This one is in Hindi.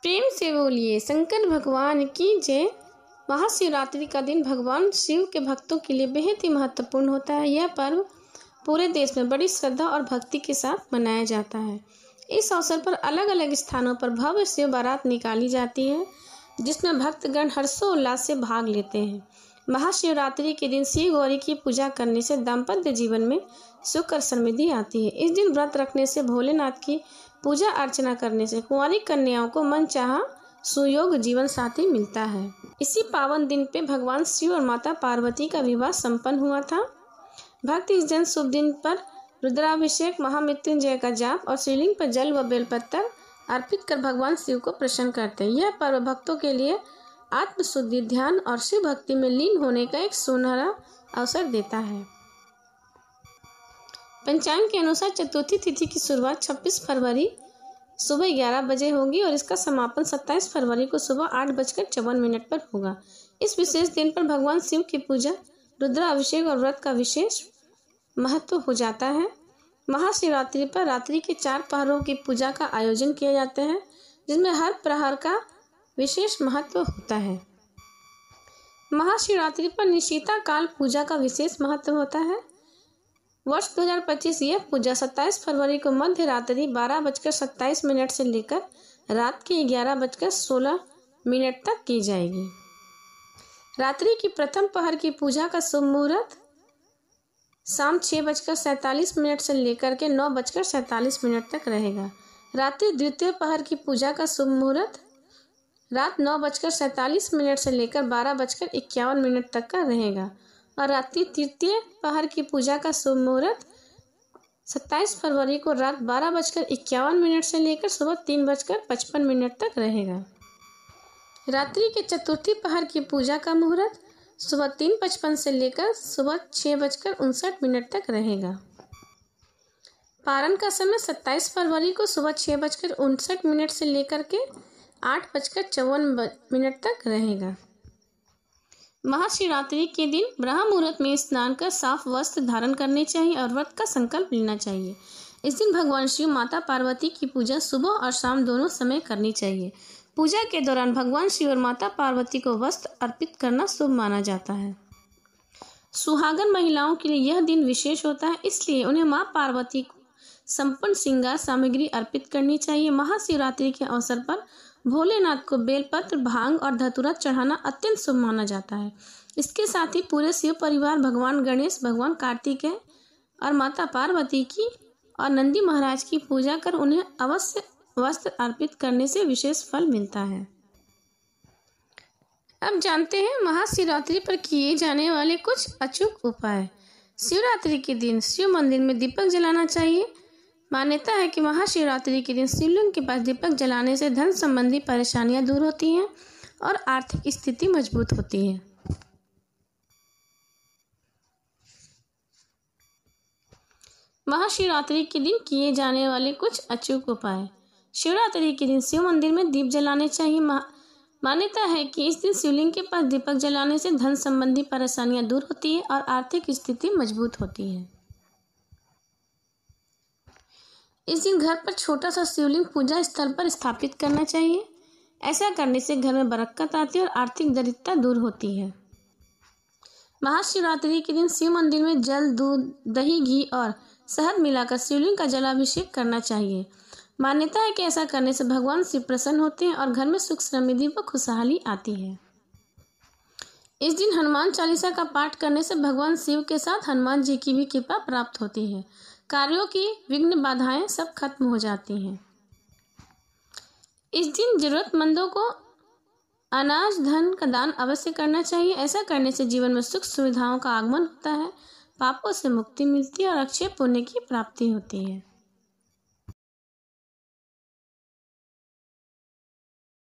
प्रेम से बोलिए शंकर भगवान की जय। महाशिवरात्रि का दिन भगवान शिव के भक्तों के लिए बेहद ही महत्वपूर्ण होता है। यह पर्व पूरे देश में बड़ी श्रद्धा और भक्ति के साथ मनाया जाता है। इस अवसर पर अलग अलग स्थानों पर भव्य शिव बारात निकाली जाती है, जिसमें भक्तगण हर्षोल्लास से भाग लेते हैं। महाशिवरात्रि के दिन शिव गौरी की पूजा करने से दाम्पत्य जीवन में सुख और समृद्धि आती है। इस दिन व्रत रखने से, भोलेनाथ की पूजा अर्चना करने से कुंवारी कन्याओं को मनचाहा सुयोग जीवन साथी मिलता है। इसी पावन दिन पे भगवान शिव और माता पार्वती का विवाह संपन्न हुआ था। भक्त इस दिन शुभ दिन पर रुद्राभिषेक, महामृत्युंजय का जाप और शिवलिंग पर जल व बेलपत्र अर्पित कर भगवान शिव को प्रसन्न करते हैं। यह पर्व भक्तों के लिए आत्मशुद्धि, ध्यान और शिव भक्ति में लीन होने का एक सुनहरा अवसर देता है। पंचांग के अनुसार चतुर्थी तिथि की शुरुआत 26 फरवरी सुबह 11 बजे होगी और इसका समापन 27 फरवरी को सुबह 8:54 पर होगा। इस विशेष दिन पर भगवान शिव की पूजा, रुद्राभिषेक और व्रत का विशेष महत्व हो जाता है। महाशिवरात्रि पर रात्रि के 4 पहरों की पूजा का आयोजन किया जाता है, जिसमें हर प्रहर का विशेष महत्व होता है। महाशिवरात्रि पर निशीता काल पूजा का विशेष महत्व होता है। वर्ष 2025 यह पूजा 27 फरवरी को मध्य रात्रि 12:27 से लेकर रात के 11:16 तक की जाएगी। रात्रि की प्रथम पहर की पूजा का शुभ मुहूर्त शाम 6:47 से लेकर के 9:47 तक रहेगा। रात्रि द्वितीय पहर की पूजा का शुभ मुहूर्त रात 9:47 से लेकर 12:51 तक का रहेगा और रात्रि तृतीय पहर की पूजा का शुभ मुहूर्त 27 फरवरी को रात 12:51 से लेकर सुबह 3:55 तक रहेगा। रात्रि के चतुर्थी पहर की पूजा का मुहूर्त सुबह 3:55 से लेकर सुबह 6:59 तक रहेगा। पारण का समय 27 फरवरी को सुबह 6:59 से लेकर के 8:54 तक रहेगा। महाशिवरात्रि के दिन ब्रह्म मुहूर्त में स्नान कर साफ वस्त्र धारण करने चाहिए और व्रत का संकल्प लेना चाहिए। इस दिन भगवान शिव, माता पार्वती की पूजा सुबह और शाम दोनों समय करनी चाहिए। पूजा के दौरान भगवान शिव और माता पार्वती को वस्त्र अर्पित करना शुभ माना जाता है। सुहागन महिलाओं के लिए यह दिन विशेष होता है, इसलिए उन्हें मां पार्वती को संपूर्ण श्रृंगार सामग्री अर्पित करनी चाहिए। महाशिवरात्रि के अवसर पर भोलेनाथ को बेलपत्र, भांग और धतूरा चढ़ाना अत्यंत शुभ माना जाता है। इसके साथ ही पूरे शिव परिवार भगवान गणेश, भगवान कार्तिकेय और माता पार्वती की और नंदी महाराज की पूजा कर उन्हें अवश्य वस्त्र अर्पित करने से विशेष फल मिलता है। अब जानते हैं महाशिवरात्रि पर किए जाने वाले कुछ अचूक उपाय। शिवरात्रि के दिन शिव मंदिर में दीपक जलाना चाहिए। मान्यता है कि महाशिवरात्रि के दिन शिवलिंग के पास दीपक जलाने से धन संबंधी परेशानियां दूर होती हैं और आर्थिक स्थिति मजबूत होती है। महाशिवरात्रि के दिन किए जाने वाले कुछ अचूक उपाय। शिवरात्रि के दिन शिव मंदिर में दीप जलाने चाहिए। मान्यता है कि इस दिन शिवलिंग के पास दीपक जलाने से धन संबंधी परेशानियां दूर होती है और आर्थिक स्थिति मजबूत होती है। इस दिन घर पर छोटा सा शिवलिंग पूजा स्थल पर स्थापित करना चाहिए। ऐसा करने से घर में बरकत आती है और आर्थिक दरिद्रता दूर होती है। महाशिवरात्रि के दिन शिव मंदिर में जल, दूध, दही, घी और शहद मिलाकर शिवलिंग का जलाभिषेक करना चाहिए। मान्यता है कि ऐसा करने से भगवान शिव प्रसन्न होते हैं और घर में सुख, समृद्धि व खुशहाली आती है। इस दिन हनुमान चालीसा का पाठ करने से भगवान शिव के साथ हनुमान जी की भी कृपा प्राप्त होती है। कार्यों की विघ्न बाधाएं सब खत्म हो जाती हैं। इस दिन जरूरतमंदों को अनाज, धन का दान अवश्य करना चाहिए। ऐसा करने से जीवन में सुख सुविधाओं का आगमन होता है, पापों से मुक्ति मिलती है और अक्षय पुण्य की प्राप्ति होती है।